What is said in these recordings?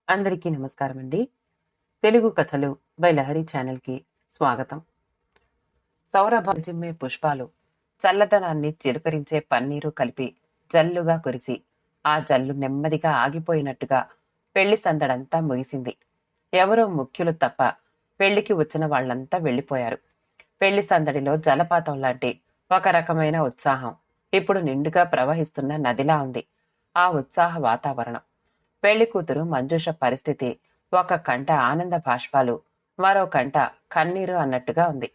అందరికీ నమస్కారం అండి. తెలుగు కథలు బై లహరి ఛానల్కి స్వాగతం. సౌరభజిమ్మే పుష్పాలు చల్లదనాన్ని చిరుకరించే పన్నీరు కలిపి జల్లుగా కురిసి ఆ జల్లు నెమ్మదిగా ఆగిపోయినట్టుగా పెళ్లి సందడంతా ముగిసింది. ఎవరో ముఖ్యులు తప్ప పెళ్లికి వచ్చిన వాళ్లంతా వెళ్లిపోయారు. పెళ్లి సందడిలో జలపాతం లాంటి ఒక రకమైన ఉత్సాహం ఇప్పుడు నిండుగా ప్రవహిస్తున్న నదిలా ఉంది ఆ ఉత్సాహ వాతావరణం. పెళ్లి కూతురు మంజుష పరిస్థితి ఒక కంట ఆనంద బాష్పాలు, మరో కంట కన్నీరు అన్నట్టుగా ఉంది.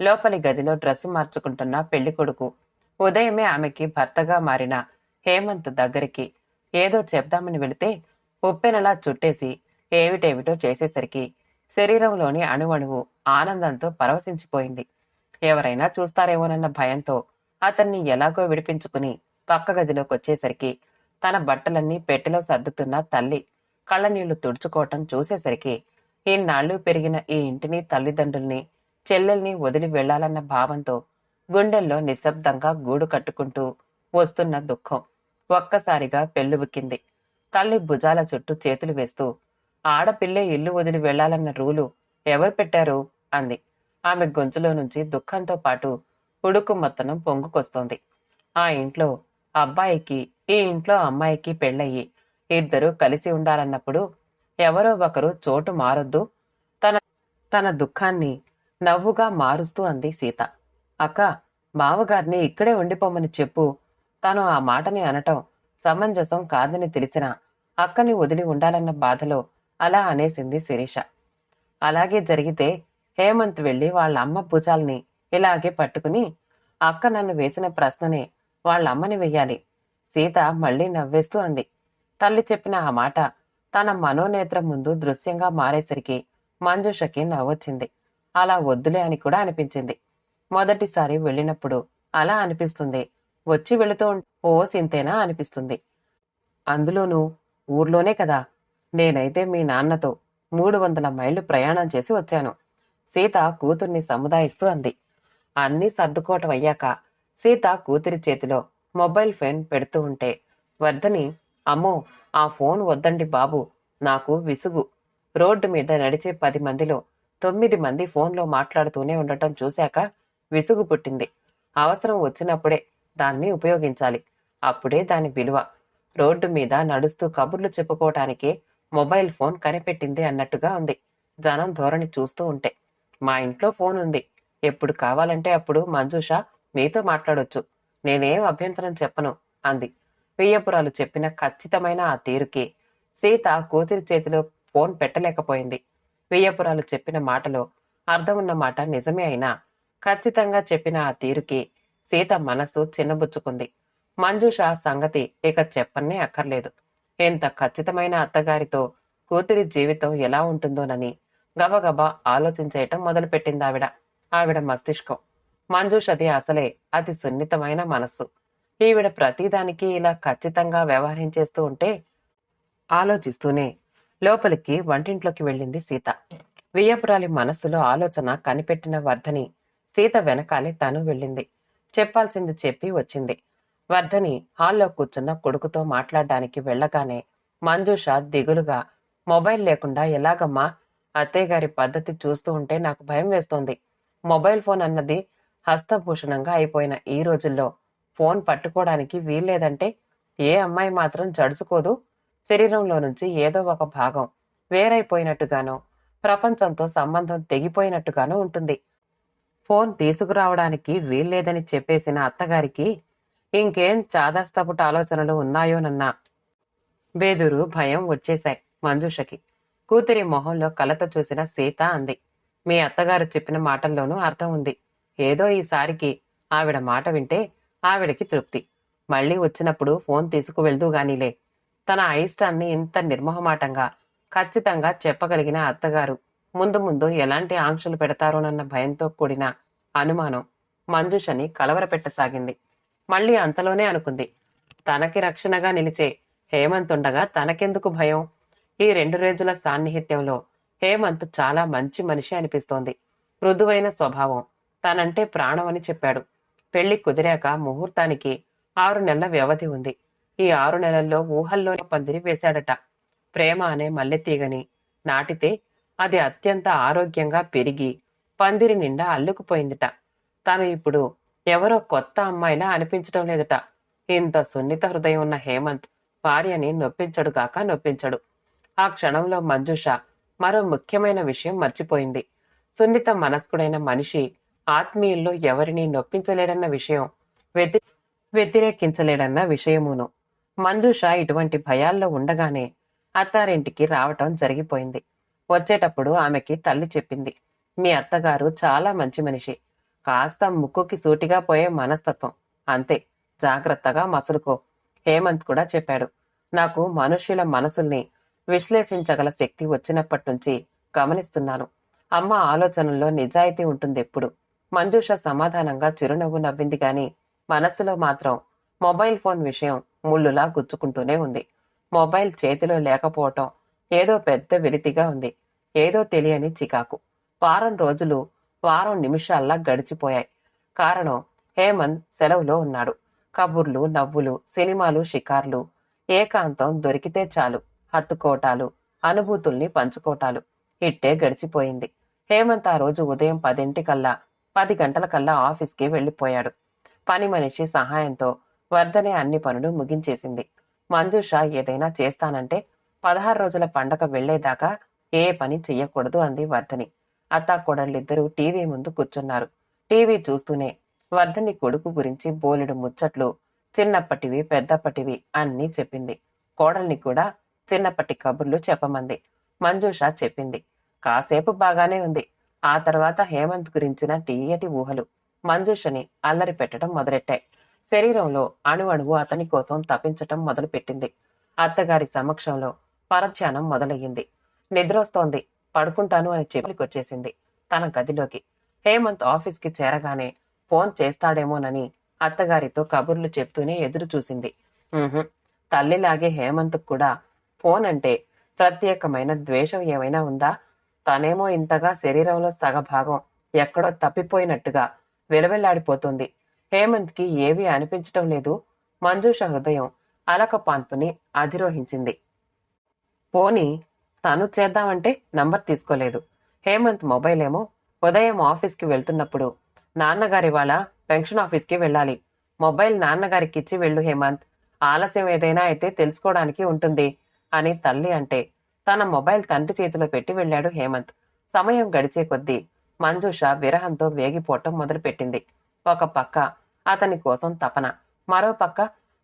లోపలి గదిలో డ్రెస్సు మార్చుకుంటున్న పెళ్లి కొడుకు ఉదయమే ఆమెకి భర్తగా మారిన హేమంత్ దగ్గరికి ఏదో చెప్దామని వెళితే ఉప్పెనలా చుట్టేసి ఏమిటేమిటో చేసేసరికి శరీరంలోని అణువణువు ఆనందంతో పరవశించిపోయింది. ఎవరైనా చూస్తారేమోనన్న భయంతో అతన్ని ఎలాగో విడిపించుకుని పక్క గదిలోకొచ్చేసరికి తన బట్టలన్నీ పెట్టెలో సర్దుతున్న తల్లి కళ్ళనీళ్లు తుడుచుకోవటం చూసేసరికి ఇన్నాళ్లు పెరిగిన ఈ ఇంటిని, తల్లిదండ్రుల్ని, చెల్లెల్ని వదిలి వెళ్లాలన్న భావంతో గుండెల్లో నిశ్శబ్దంగా గూడు కట్టుకుంటూ వస్తున్న దుఃఖం ఒక్కసారిగా పెళ్లుబుక్కింది. తల్లి భుజాల చుట్టూ చేతులు వేస్తూ, ఆడపిల్లే ఇల్లు వదిలి వెళ్లాలన్న రూలు ఎవరు పెట్టారు అంది. ఆమె గొంతులో నుంచి దుఃఖంతో పాటు ఉడుకు మొత్తనం పొంగుకొస్తోంది. ఆ ఇంట్లో అబ్బాయికి, ఈ ఇంట్లో అమ్మాయికి పెళ్ళయి ఇద్దరూ కలిసి ఉండాలన్నప్పుడు ఎవరో ఒకరు చోటు మారొద్దు. తన తన దుఃఖాన్ని నవ్వుగా మారుస్తూ అంది సీత. అక్క, బావగారిని ఇక్కడే ఉండిపోమని చెప్పు. తను ఆ మాటని అనటం సమంజసం కాదని తెలిసినా అక్కని వదిలి ఉండాలన్న బాధలో అలా అనేసింది శిరీష. అలాగే జరిగితే హేమంత్ వెళ్లి వాళ్ళ అమ్మ భుజాల్ని ఇలాగే పట్టుకుని, అక్క నన్ను వేసిన ప్రశ్ననే వాళ్ళమ్మని వెయ్యాలి. సీత మళ్లీ నవ్వేస్తూ అంది. తల్లి చెప్పిన ఆ మాట తన మనోనేత్రం ముందు దృశ్యంగా మారేసరికి మంజుషకి నవ్వొచ్చింది. అలా వద్దులే అని కూడా అనిపించింది. మొదటిసారి వెళ్ళినప్పుడు అలా అనిపిస్తుంది. వచ్చి వెళుతూ ఓ సింతేనా అనిపిస్తుంది. అందులోనూ ఊర్లోనే కదా. నేనైతే మీ నాన్నతో 300 మైళ్లు ప్రయాణం చేసి వచ్చాను. సీత కూతుర్ని సముదాయిస్తూ అంది. అన్నీ సర్దుకోవటం అయ్యాక సీత కూతురి చేతిలో మొబైల్ ఫోన్ పెడుతూ ఉంటే వర్ధని, అమ్మో, ఆ ఫోన్ వద్దండి బాబు, నాకు విసుగు. రోడ్డు మీద నడిచే 10 మందిలో 9 మంది ఫోన్లో మాట్లాడుతూనే ఉండటం చూశాక విసుగు పుట్టింది. అవసరం వచ్చినప్పుడే దాన్ని ఉపయోగించాలి. అప్పుడే దాని విలువ. రోడ్డు మీద నడుస్తూ కబుర్లు చెప్పుకోవటానికి మొబైల్ ఫోన్ కనిపెట్టింది అన్నట్టుగా ఉంది జనం ధోరణి చూస్తూ ఉంటే. మా ఇంట్లో ఫోన్ ఉంది. ఎప్పుడు కావాలంటే అప్పుడు మంజుష మీతో మాట్లాడొచ్చు. నేనేం అభ్యంతరం చెప్పను అంది. వియ్యపురాలు చెప్పిన ఖచ్చితమైన ఆ తీరుకి సీత కూతురి చేతిలో ఫోన్ పెట్టలేకపోయింది. వియ్యపురాలు చెప్పిన మాటలో అర్థమున్న మాట నిజమే అయినా ఖచ్చితంగా చెప్పిన ఆ తీరుకి సీత మనసు చిన్నబుచ్చుకుంది. మంజుష సంగతి ఇక చెప్పనే అక్కర్లేదు. ఎంత ఖచ్చితమైన అత్తగారితో కూతురి జీవితం ఎలా ఉంటుందోనని గబగబా ఆలోచించేయటం మొదలుపెట్టిందావిడ. ఆవిడ మస్తిష్కం. మంజుషది అసలే అతి సున్నితమైన మనస్సు. ఈవిడ ప్రతిదానికి ఇలా ఖచ్చితంగా వ్యవహరించేస్తూ ఉంటే ఆలోచిస్తూనే లోపలికి వంటింట్లోకి వెళ్ళింది సీత. వియ్యపురాలి మనస్సులో ఆలోచన కనిపెట్టిన వర్ధని సీత వెనకాలే తను వెళ్ళింది. చెప్పాల్సింది చెప్పి వచ్చింది. వర్ధని హాల్లో కూర్చున్న కొడుకుతో మాట్లాడడానికి వెళ్ళగానే మంజుష దిగులుగా, మొబైల్ లేకుండా ఎలాగమ్మా? అత్తయ్యగారి పద్ధతి చూస్తూ ఉంటే నాకు భయం వేస్తోంది. మొబైల్ ఫోన్ అన్నది హస్తభూషణంగా అయిపోయిన ఈ రోజుల్లో ఫోన్ పట్టుకోవడానికి వీల్లేదంటే ఏ అమ్మాయి మాత్రం జడుసుకోదు? శరీరంలో నుంచి ఏదో ఒక భాగం వేరైపోయినట్టుగానో, ప్రపంచంతో సంబంధం తెగిపోయినట్టుగానో ఉంటుంది. ఫోన్ తీసుకురావడానికి వీల్లేదని చెప్పేసిన అత్తగారికి ఇంకేం చాదస్తపుట ఆలోచనలు ఉన్నాయోనన్నా బెదురు, భయం వచ్చేశాయి మంజుషకి. కూతురి మొహంలో కలత చూసిన సీత అంది. మీ అత్తగారు చెప్పిన మాటల్లోనూ అర్థం ఉంది. ఏదో ఈసారికి ఆవిడ మాట వింటే ఆవిడకి తృప్తి. మళ్లీ వచ్చినప్పుడు ఫోన్ తీసుకువెళ్దూ గానీలే. తన అయిష్టాన్ని ఇంత నిర్మోహమాటంగా ఖచ్చితంగా చెప్పగలిగిన అత్తగారు ముందు ముందు ఎలాంటి ఆంక్షలు పెడతారోనన్న భయంతో కూడిన అనుమానం మంజుషని కలవరపెట్టసాగింది. మళ్లీ అంతలోనే అనుకుంది, తనకి రక్షణగా నిలిచే హేమంత్ ఉండగా తనకెందుకు భయం? ఈ 2 రోజుల సాన్నిహిత్యంలో హేమంత్ చాలా మంచి మనిషి అనిపిస్తోంది. మృదువైన స్వభావం. తనంటే ప్రాణం అని చెప్పాడు. పెళ్లి కుదిరాక ముహూర్తానికి 6 నెలల వ్యవధి ఉంది. ఈ 6 నెలల్లో ఊహల్లోనే పందిరి వేశాడట. ప్రేమ అనే మల్లెతీగని నాటితే అది అత్యంత ఆరోగ్యంగా పెరిగి పందిరి నిండా అల్లుకుపోయిందిట. తను ఇప్పుడు ఎవరో కొత్త అమ్మాయిలా అనిపించటం లేదట. ఇంత సున్నిత హృదయం ఉన్న హేమంత్ భార్యని నొప్పించడు. ఆ క్షణంలో మంజుష మరో ముఖ్యమైన విషయం మర్చిపోయింది. సున్నిత మనస్కుడైన మనిషి ఆత్మీయుల్లో ఎవరినీ నొప్పించలేడన్న విషయం, వ్యతిరేకించలేడన్న విషయమును. మంజుష ఇటువంటి భయాల్లో ఉండగానే అత్తారింటికి రావటం జరిగిపోయింది. వచ్చేటప్పుడు ఆమెకి తల్లి చెప్పింది, మీ అత్తగారు చాలా మంచి మనిషి. కాస్త ముక్కుకి సూటిగా పోయే మనస్తత్వం. అంతే, జాగ్రత్తగా మసులుకో. హేమంత్ కూడా చెప్పాడు, నాకు మనుష్యుల మనసుల్ని విశ్లేషించగల శక్తి వచ్చినప్పటి నుంచి గమనిస్తున్నాను. అమ్మ ఆలోచనల్లో నిజాయితీ ఉంటుందెప్పుడు. మంజుష సమాధానంగా చిరునవ్వు నవ్వింది గాని మనస్సులో మాత్రం మొబైల్ ఫోన్ విషయం ముళ్ళులా గుచ్చుకుంటూనే ఉంది. మొబైల్ చేతిలో లేకపోవటం ఏదో పెద్ద వెలితిగా ఉంది. ఏదో తెలియని చికాకు. వారం రోజులు వారం నిమిషాల్లా గడిచిపోయాయి. కారణం, హేమంత్ సెలవులో ఉన్నాడు. కబుర్లు, నవ్వులు, సినిమాలు, షికార్లు, ఏకాంతం దొరికితే చాలు హత్తుకోటాలు, అనుభూతుల్ని పంచుకోటాలు. ఇట్టే గడిచిపోయింది. హేమంత్ ఆ రోజు ఉదయం 10 గంటలకల్లా ఆఫీస్కి వెళ్లిపోయాడు. పని మనిషి సహాయంతో వర్ధనే అన్ని పనులు ముగించేసింది. మంజుష ఏదైనా చేస్తానంటే 16 రోజుల పండగ వెళ్లేదాకా ఏ పని చెయ్యకూడదు అంది వర్ధని. అత్తాకోడళ్ళిద్దరూ టీవీ ముందు కూర్చున్నారు. టీవీ చూస్తూనే వర్ధని కొడుకు గురించి బోలెడు ముచ్చట్లు, చిన్నప్పటివి పెద్దప్పటివి అన్నీ చెప్పింది. కోడల్ని కూడా చిన్నప్పటి కబుర్లు చెప్పమంది. మంజుష చెప్పింది. కాసేపు బాగానే ఉంది. ఆ తర్వాత హేమంత్ గురించిన తీయటి ఊహలు మంజుషని అల్లరి పెట్టడం మొదలెట్టాయి. శరీరంలో అణువణువు అతని కోసం తపించటం మొదలుపెట్టింది. అత్తగారి సమక్షంలో పరధ్యానం మొదలయ్యింది. నిద్రొస్తోంది, పడుకుంటాను అని చెప్పుకొచ్చేసింది తన గదిలోకి. హేమంత్ ఆఫీస్కి చేరగానే ఫోన్ చేస్తాడేమోనని అత్తగారితో కబుర్లు చెప్తూనే ఎదురు చూసింది. తల్లిలాగే హేమంత్ కూడా ఫోన్ అంటే ప్రత్యేకమైన ద్వేషం ఏమైనా ఉందా? తనేమో ఇంతగా శరీరంలో సగభాగం ఎక్కడో తప్పిపోయినట్టుగా విలవిల్లాడిపోతుంది. హేమంత్కి ఏవీ అనిపించటం లేదు. మంజుష హృదయం అలక పాన్పుని అధిరోహించింది. పోనీ తను చేద్దామంటే నంబర్ తీసుకోలేదు. హేమంత్ మొబైల్ ఏమో ఉదయం ఆఫీస్కి వెళ్తున్నప్పుడు, నాన్నగారి వాళ్ళ పెన్షన్ ఆఫీస్కి వెళ్ళాలి, మొబైల్ నాన్నగారికిచ్చి వెళ్ళు హేమంత్, ఆలస్యం ఏదైనా అయితే తెలుసుకోవడానికి ఉంటుంది అని తల్లి అంటే తన మొబైల్ తండ్రి చేతిలో పెట్టి వెళ్ళాడు హేమంత్. సమయం గడిచే కొద్దీ మంజుష విరహంతో వేగిపోవటం మొదలుపెట్టింది. ఒక పక్క అతని కోసం తపన, మరో పక్క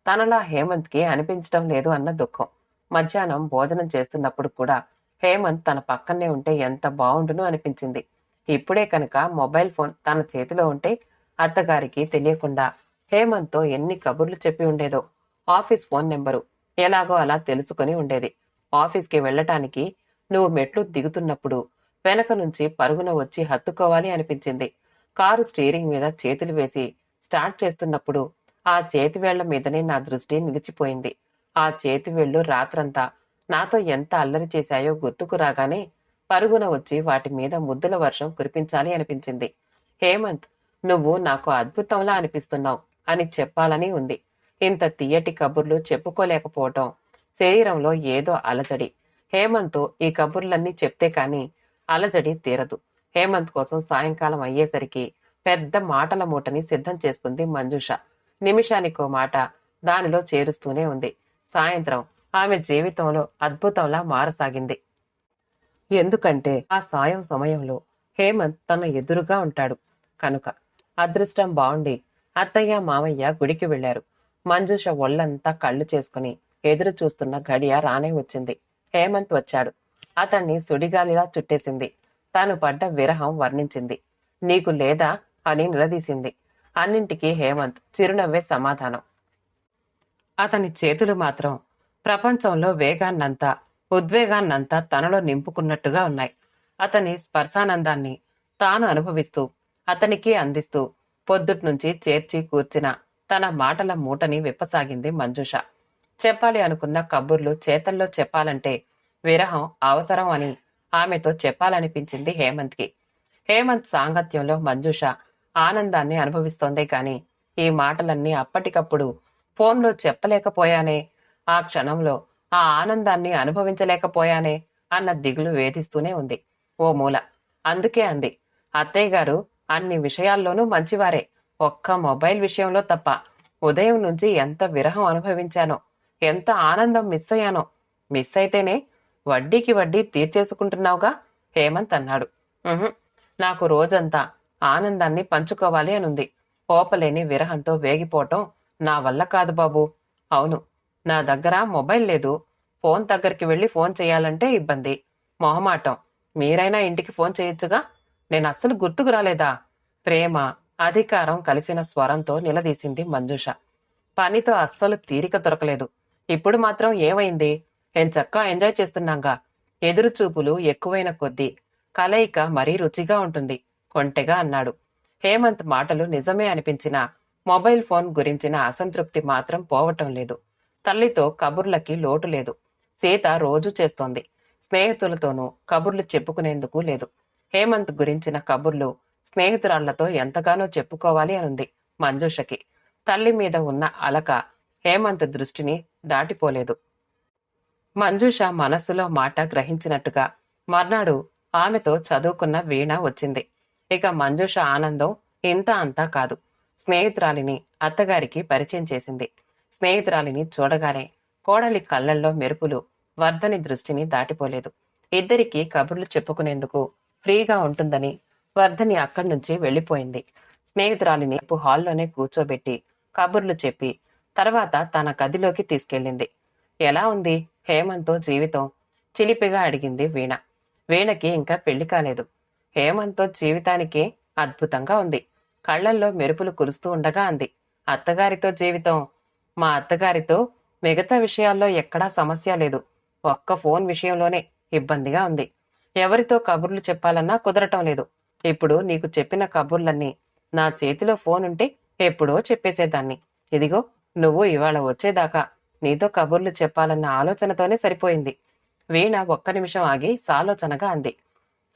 తనలా హేమంత్కి అనిపించటం లేదు అన్న దుఃఖం. మధ్యాహ్నం భోజనం చేస్తున్నప్పుడు కూడా హేమంత్ తన పక్కనే ఉంటే ఎంత బావుండును అనిపించింది. ఇప్పుడే కనుక మొబైల్ ఫోన్ తన చేతిలో ఉంటే అత్తగారికి తెలియకుండా హేమంత్తో ఎన్ని కబుర్లు చెప్పి ఉండేదో. ఆఫీస్ ఫోన్ నెంబరు ఎలాగో అలా తెలుసుకుని ఉండేది. ఆఫీస్కి వెళ్లటానికి నువ్వు మెట్లు దిగుతున్నప్పుడు వెనక నుంచి పరుగున వచ్చి హత్తుకోవాలి అనిపించింది. కారు స్టీరింగ్ మీద చేతులు వేసి స్టార్ట్ చేస్తున్నప్పుడు ఆ చేతివేళ్ల మీదనే నా దృష్టి నిలిచిపోయింది. ఆ చేతివేళ్లు రాత్రంతా నాతో ఎంత అల్లరి చేశాయో గుర్తుకు రాగానే పరుగున వచ్చి వాటి మీద ముద్దుల వర్షం కురిపించాలి అనిపించింది. హేమంత్, నువ్వు నాకు అద్భుతంలా అనిపిస్తున్నావు అని చెప్పాలని ఉంది. ఇంత తీయటి కబుర్లు చెప్పుకోలేకపోవటం, శరీరంలో ఏదో అలజడి. హేమంత్తో ఈ కబుర్లన్నీ చెప్తే కాని అలజడి తీరదు. హేమంత్ కోసం సాయంకాలం అయ్యేసరికి పెద్ద మాటల మూటని సిద్ధం చేసుకుంది మంజుష. నిమిషానికో మాట దానిలో చేరుస్తూనే ఉంది. సాయంత్రం ఆమె జీవితంలో అద్భుతంలా మారసాగింది. ఎందుకంటే ఆ సాయం సమయంలో హేమంత్ తన ఎదురుగా ఉంటాడు కనుక. అదృష్టం బావుండి అత్తయ్య మామయ్య గుడికి వెళ్లారు. మంజుష ఒళ్లంతా కళ్ళు చేసుకుని ఎదురు చూస్తున్న గడియ రానే వచ్చింది. హేమంత్ వచ్చాడు. అతన్ని సుడిగాలిలా చుట్టేసింది. తాను పడ్డ విరహం వర్ణించింది. నీకు లేదా అని నిలదీసింది. అన్నింటికీ హేమంత్ చిరునవ్వే సమాధానం. అతని చేతులు మాత్రం ప్రపంచంలో వేగాన్నంతా, ఉద్వేగాన్నంతా తనలో నింపుకున్నట్టుగా ఉన్నాయి. అతని స్పర్శానందాన్ని తాను అనుభవిస్తూ అతనికి అందిస్తూ పొద్దుట్నుంచి చేర్చి కూర్చిన తన మాటల మూటని విప్పసాగింది మంజుష. చెప్పాలి అనుకున్న కబుర్లు చేతల్లో చెప్పాలంటే విరహం అవసరం అని ఆమెతో చెప్పాలనిపించింది హేమంత్కి. హేమంత్ సాంగత్యంలో మంజుష ఆనందాన్ని అనుభవిస్తోందే కాని ఈ మాటలన్నీ అప్పటికప్పుడు ఫోన్లో చెప్పలేకపోయానే. ఆ క్షణంలో ఆ ఆనందాన్ని అనుభవించలేకపోయానే అన్న దిగులు వేధిస్తూనే ఉంది ఓ మూల. అందుకే అంది, అత్తయ్య గారు అన్ని విషయాల్లోనూ మంచివారే, ఒక్క మొబైల్ విషయంలో తప్ప. ఉదయం నుంచి ఎంత విరహం అనుభవించానో, ఎంత ఆనందం మిస్ అయ్యానో. మిస్ అయితేనే వడ్డీకి వడ్డీ తీర్చేసుకుంటున్నావుగా హేమంత్ అన్నాడు. "ఉహుం, నాకు రోజంతా ఆనందాన్ని పంచుకోవాలి అనుంది. ఓపలేని విరహంతో వేగిపోవటం నా వల్ల కాదు బాబూ. అవును, నా దగ్గర మొబైల్ లేదు. ఫోన్ దగ్గరికి వెళ్ళి ఫోన్ చేయాలంటే ఇబ్బంది, మొహమాటం. మీరైనా ఇంటికి ఫోన్ చేయొచ్చుగా. నేను అస్సలు గుర్తుకు రాలేదా?" ప్రేమ, అధికారం కలిసిన స్వరంతో నిలదీసింది మంజుష. పనితో అస్సలు తీరిక దొరకలేదు. ఇప్పుడు మాత్రం ఏమైంది? ఎంచక్కా ఎంజాయ్ చేస్తున్నాంగా. ఎదురుచూపులు ఎక్కువైన కొద్దీ కలయిక మరీ రుచిగా ఉంటుంది కొంటెగా అన్నాడు. హేమంత్ మాటలు నిజమే అనిపించినా మొబైల్ ఫోన్ గురించిన అసంతృప్తి మాత్రం పోవటం లేదు. తల్లితో కబుర్లకి లోటు లేదు. సీత రోజూ చేస్తోంది. స్నేహితులతోనూ కబుర్లు చెప్పుకునేందుకు లేదు. హేమంత్ గురించిన కబుర్లు స్నేహితురాళ్లతో ఎంతగానో చెప్పుకోవాలి అనుంది మంజుషకి. తల్లి మీద ఉన్న అలక హేమంత్ దృష్టిని దాటిపోలేదు. మంజుష మనస్సులో మాట గ్రహించినట్టుగా మర్నాడు ఆమెతో చదువుకున్న వీణ వచ్చింది. ఇక మంజుష ఆనందం ఇంత అంతా కాదు. స్నేహితురాలిని అత్తగారికి పరిచయం చేసింది. స్నేహితురాలిని చూడగానే కోడలి కళ్ళల్లో మెరుపులు వర్ధని దృష్టిని దాటిపోలేదు. ఇద్దరికీ కబుర్లు చెప్పుకునేందుకు ఫ్రీగా ఉంటుందని వర్ధని అక్కడి నుంచి వెళ్లిపోయింది. స్నేహితురాలిని హాల్లోనే కూర్చోబెట్టి కబుర్లు చెప్పి తర్వాత తన గదిలోకి తీసుకెళ్ళింది. ఎలా ఉంది హేమంత్తో జీవితం? చిలిపిగా అడిగింది వీణ. వీణకి ఇంకా పెళ్లి కాలేదు. హేమంత్తో జీవితానికి అద్భుతంగా ఉంది. కళ్లల్లో మెరుపులు కురుస్తూ ఉండగా అంది. అత్తగారితో జీవితం? మా అత్తగారితో మిగతా విషయాల్లో ఎక్కడా సమస్య లేదు. ఒక్క ఫోన్ విషయంలోనే ఇబ్బందిగా ఉంది. ఎవరితో కబుర్లు చెప్పాలన్నా కుదరటం లేదు. ఇప్పుడు నీకు చెప్పిన కబుర్లన్నీ నా చేతిలో ఫోన్ ఉంటే ఎప్పుడో చెప్పేసేదాన్ని. ఇదిగో నువ్వు ఇవాళ వచ్చేదాకా నీతో కబుర్లు చెప్పాలన్న ఆలోచనతోనే సరిపోయింది. వీణ ఒక్క నిమిషం ఆగి సాలోచనగా అంది.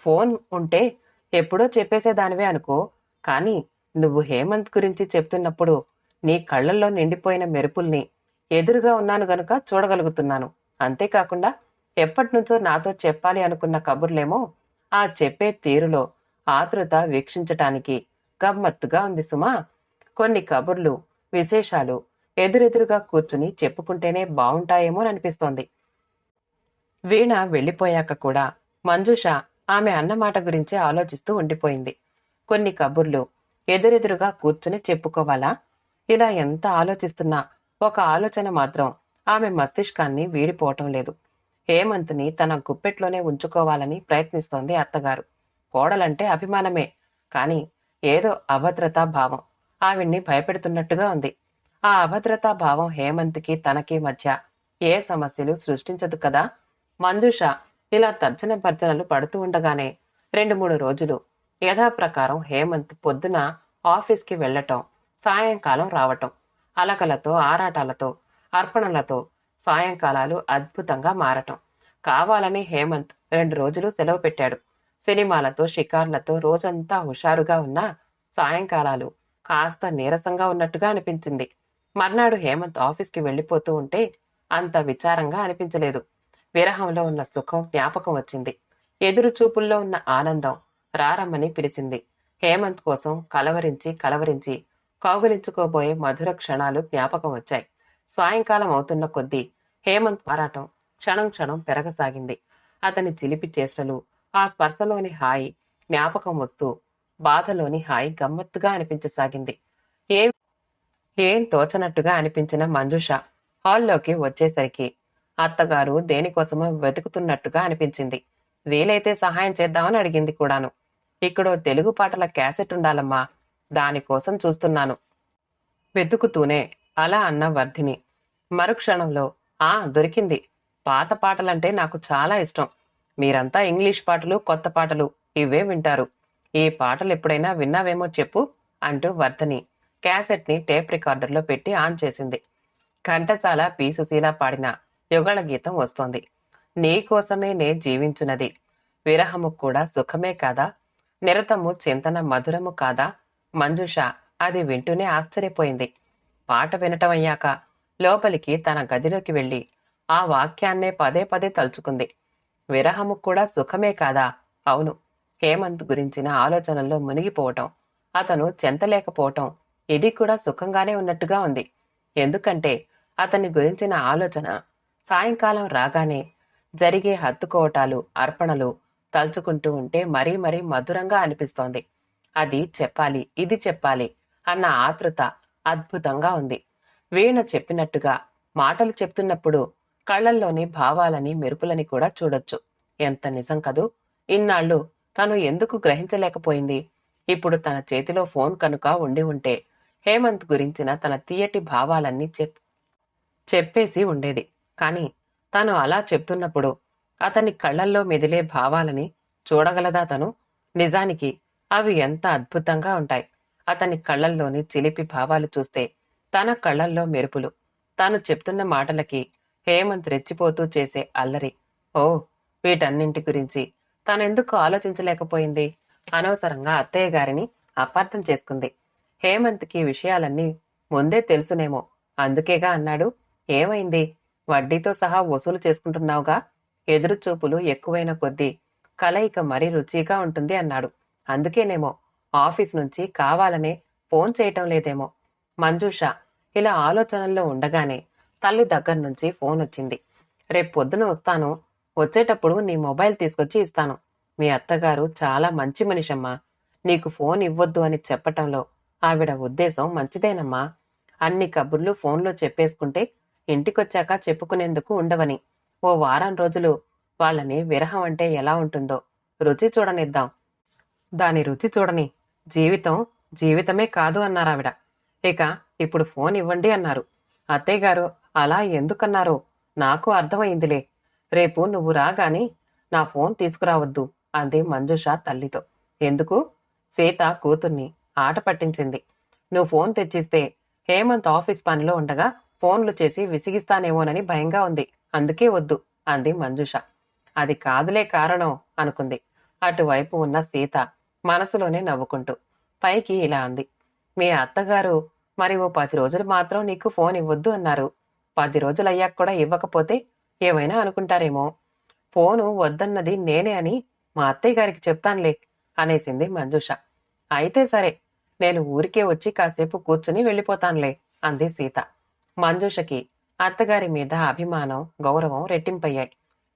ఫోన్ ఉంటే ఎప్పుడో చెప్పేసేదానివే అనుకో, కానీ నువ్వు హేమంత్ గురించి చెప్తున్నప్పుడు నీ కళ్లల్లో నిండిపోయిన మెరుపుల్ని ఎదురుగా ఉన్నాను గనుక చూడగలుగుతున్నాను. అంతేకాకుండా ఎప్పటినుంచో నాతో చెప్పాలి అనుకున్న కబుర్లేమో ఆ చెప్పే తీరులో ఆతృత వీక్షించటానికి గమ్మత్తుగా ఉంది సుమా. కొన్ని కబుర్లు, విశేషాలు ఎదురెదురుగా కూర్చుని చెప్పుకుంటేనే బావుంటాయేమోననిపిస్తోంది. వీణ వెళ్ళిపోయాక కూడా మంజుష ఆమె అన్నమాట గురించే ఆలోచిస్తూ ఉండిపోయింది. కొన్ని కబుర్లు ఎదురెదురుగా కూర్చుని చెప్పుకోవాలా? ఇలా ఎంత ఆలోచిస్తున్నా ఒక ఆలోచన మాత్రం ఆమె మస్తిష్కాన్ని వీడిపోవటం లేదు. హేమంత్ని తన గుప్పెట్లోనే ఉంచుకోవాలని ప్రయత్నిస్తోంది అత్తగారు. కోడలంటే అభిమానమే, కాని ఏదో అభద్రతా భావం ఆవిడ్ని భయపెడుతున్నట్టుగా ఉంది. ఆ అభద్రతా భావం హేమంత్కి తనకి మధ్య ఏ సమస్యలు సృష్టించదు కదా. మంజుష ఇలా తర్జన భర్జనలు పడుతూ ఉండగానే 2-3 రోజులు యథాప్రకారం హేమంత్ పొద్దున ఆఫీస్కి వెళ్లటం, సాయంకాలం రావటం, అలకలతో, ఆరాటాలతో, అర్పణలతో సాయంకాలాలు అద్భుతంగా మారటం. కావాలని హేమంత్ 2 రోజులు సెలవు పెట్టాడు. సినిమాలతో, షికార్లతో రోజంతా హుషారుగా ఉన్నా సాయంకాలాలు కాస్త నీరసంగా ఉన్నట్టుగా అనిపించింది. మర్నాడు హేమంత్ ఆఫీస్కి వెళ్లిపోతూ ఉంటే అంత విచారంగా అనిపించలేదు. విరహంలో ఉన్న సుఖం జ్ఞాపకం వచ్చింది. ఎదురు చూపుల్లో ఉన్న ఆనందం రారమ్మని పిలిచింది. హేమంత్ కోసం కలవరించి కలవరించి కౌగిలించుకోబోయే మధుర క్షణాలు జ్ఞాపకం వచ్చాయి. సాయంకాలం అవుతున్న కొద్దీ హేమంత్ ఆరాటం క్షణం క్షణం పెరగసాగింది. అతని చిలిపి చేష్టలు, ఆ స్పర్శలోని హాయి జ్ఞాపకం వస్తూ బాధలోని హాయి గమ్మత్తుగా అనిపించసాగింది. ఏం తోచనట్టుగా అనిపించిన మంజుష హాల్లోకి వచ్చేసరికి అత్తగారు దేనికోసమో వెతుకుతున్నట్టుగా అనిపించింది. వీలైతే సహాయం చేద్దామని అడిగింది కూడాను. ఇక్కడో తెలుగు పాటల క్యాసెట్ ఉండాలమ్మా, దానికోసం చూస్తున్నాను వెతుకుతూనే అలా అన్న వర్ధిని మరుక్షణంలో దొరికింది. పాత పాటలంటే నాకు చాలా ఇష్టం. మీరంతా ఇంగ్లీష్ పాటలు, కొత్త పాటలు ఇవే వింటారు. ఈ పాటలు ఎప్పుడైనా విన్నావేమో చెప్పు అంటూ వర్ధని క్యాసెట్ని టేప్ రికార్డర్లో పెట్టి ఆన్ చేసింది. ఘంటసాల, పి. సుశీల పాడిన యుగళ గీతం వస్తోంది. నీకోసమే నే జీవించున్నది, విరహము కూడా సుఖమే కాదా, నిరతము చింతన మధురము కాదా. మంజుష అది వింటూనే ఆశ్చర్యపోయింది. పాట వినటం అయ్యాక లోపలికి తన గదిలోకి వెళ్లి ఆ వాక్యాన్నే పదే పదే తలుచుకుంది. విరహము కూడా సుఖమే కాదా? అవును. హేమంత్ గురించిన ఆలోచనల్లో మునిగిపోవటం, అతను చెంతలేకపోవటం, ఇది కూడా సుఖంగానే ఉన్నట్టుగా ఉంది. ఎందుకంటే అతని గురించిన ఆలోచన సాయంకాలం రాగానే జరిగే హత్తుకోవటాలు, అర్పణలు తలుచుకుంటూ ఉంటే మరీ మరీ మధురంగా అనిపిస్తోంది. అది చెప్పాలి, ఇది చెప్పాలి అన్న ఆతృత అద్భుతంగా ఉంది. వీణ చెప్పినట్టుగా మాటలు చెప్తున్నప్పుడు కళ్ళల్లోని భావాలని, మెరుపులని కూడా చూడొచ్చు. ఎంత నిజం కదూ! ఇన్నాళ్ళు తను ఎందుకు గ్రహించలేకపోయింది? ఇప్పుడు తన చేతిలో ఫోన్ కనుక ఉండి ఉంటే హేమంత్ గురించిన తన తీయటి భావాలన్నీ చెప్పేసి ఉండేది. కాని తను అలా చెప్తున్నప్పుడు అతని కళ్ళల్లో మెదిలే భావాలని చూడగలదా తను? నిజానికి అవి ఎంత అద్భుతంగా ఉంటాయి. అతని కళ్ళల్లోని చిలిపి భావాలు చూస్తే తన కళ్ళల్లో మెరుపులు, తాను చెప్తున్న మాటలకి హేమంత్ రెచ్చిపోతూ చేసే అల్లరి. ఓ, వీటన్నింటి గురించి తనెందుకు ఆలోచించలేకపోయింది? అనవసరంగా అత్తయ్య గారిని అపార్థం చేసుకుంది. హేమంత్కి విషయాలన్నీ ముందే తెలుసునేమో, అందుకేగా అన్నాడు. ఏమైంది? వడ్డీతో సహా వసూలు చేసుకుంటున్నావుగా. ఎదురుచూపులు ఎక్కువైన కొద్దీ కలయిక మరీ రుచిగా ఉంటుంది అన్నాడు. అందుకేనేమో ఆఫీస్ నుంచి కావాలనే ఫోన్ చేయటం లేదేమో. మంజూష ఇలా ఆలోచనల్లో ఉండగానే తల్లి దగ్గర్నుంచి ఫోన్ వచ్చింది. రేపొద్దున వస్తాను. వచ్చేటప్పుడు నీ మొబైల్ తీసుకొచ్చి ఇస్తాను. మీ అత్తగారు చాలా మంచి మనిషమ్మా. నీకు ఫోన్ ఇవ్వొద్దు అని చెప్పటంలో ఆవిడ ఉద్దేశం మంచిదేనమ్మా. అన్ని కబుర్లు ఫోన్లో చెప్పేసుకుంటే ఇంటికొచ్చాక చెప్పుకునేందుకు ఉండవని. ఓ వారం రోజులు వాళ్ళని విరహం అంటే ఎలా ఉంటుందో రుచి చూడనిద్దాం. దాని రుచి చూడని. జీవితం జీవితమే కాదు అన్నారావిడ. ఇక ఇప్పుడు ఫోన్ ఇవ్వండి అన్నారు. అత్తయ్యగారు అలా ఎందుకన్నారో నాకు అర్థమైందిలే. రేపు నువ్వు రాగాని నా ఫోన్ తీసుకురావద్దు అంది మంజుష తల్లితో. ఎందుకు? సీత కూతుర్ని ఆట పట్టించింది. నువ్వు ఫోన్ తెచ్చిస్తే హేమంత్ ఆఫీస్ పనిలో ఉండగా ఫోన్లు చేసి విసిగిస్తానేమోనని భయంగా ఉంది. అందుకే వద్దు అంది మంజుష. అది కాదులే కారణం అనుకుంది. అటువైపు ఉన్న సీత మనసులోనే నవ్వుకుంటూ పైకి ఇలా అంది. మీ అత్తగారు మరి ఓ 10 రోజులు మాత్రం నీకు ఫోన్ ఇవ్వొద్దు అన్నారు. 10 రోజులయ్యాక కూడా ఇవ్వకపోతే ఏమైనా అనుకుంటారేమో. ఫోను వద్దన్నది నేనే అని మా అత్తయ్య గారికి చెప్తానులే అనేసింది మంజుష. అయితే సరే, నేను ఊరికే వచ్చి కాసేపు కూర్చుని వెళ్ళిపోతానులే అంది సీత. మంజుషకి అత్తగారి మీద అభిమానం, గౌరవం రెట్టింపయ్యాయి.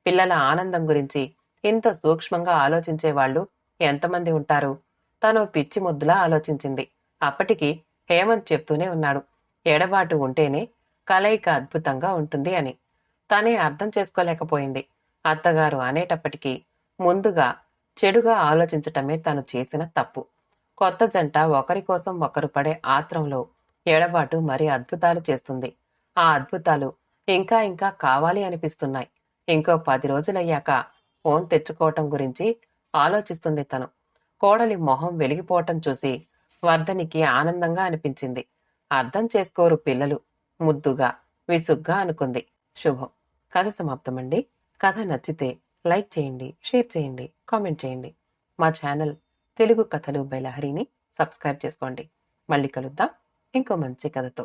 పిల్లల ఆనందం గురించి ఇంత సూక్ష్మంగా ఆలోచించేవాళ్లు ఎంతమంది ఉంటారు? తను పిచ్చి ముద్దులా ఆలోచించింది. అప్పటికి హేమంత్ చెప్తూనే ఉన్నాడు, ఎడబాటు ఉంటేనే కలయిక అద్భుతంగా ఉంటుంది అని. తనే అర్థం చేసుకోలేకపోయింది. అత్తగారు అనేటప్పటికీ ముందుగా చెడుగా ఆలోచించటమే తను చేసిన తప్పు. కొత్త జంట ఒకరి కోసం ఒకరు పడే ఆత్రంలో ఎడబాటు మరి అద్భుతాలు చేస్తుంది. ఆ అద్భుతాలు ఇంకా ఇంకా కావాలి అనిపిస్తున్నాయి. ఇంకో 10 రోజులయ్యాక ఫోన్ తెచ్చుకోవటం గురించి ఆలోచిస్తుంది తను. కోడలి మొహం వెలిగిపోవటం చూసి వర్ధనికి ఆనందంగా అనిపించింది. అర్థం చేసుకోరు పిల్లలు. ముద్దుగా, విసుగ్గా అనుకుంది. శుభం. కథ సమాప్తమండి. కథ నచ్చితే లైక్ చేయండి, షేర్ చేయండి, కామెంట్ చేయండి. మా ఛానల్ తెలుగు కథలు బై లహరిని సబ్స్క్రైబ్ చేసుకోండి. మళ్ళీ కలుద్దాం ఇంకో మంచి కథతో.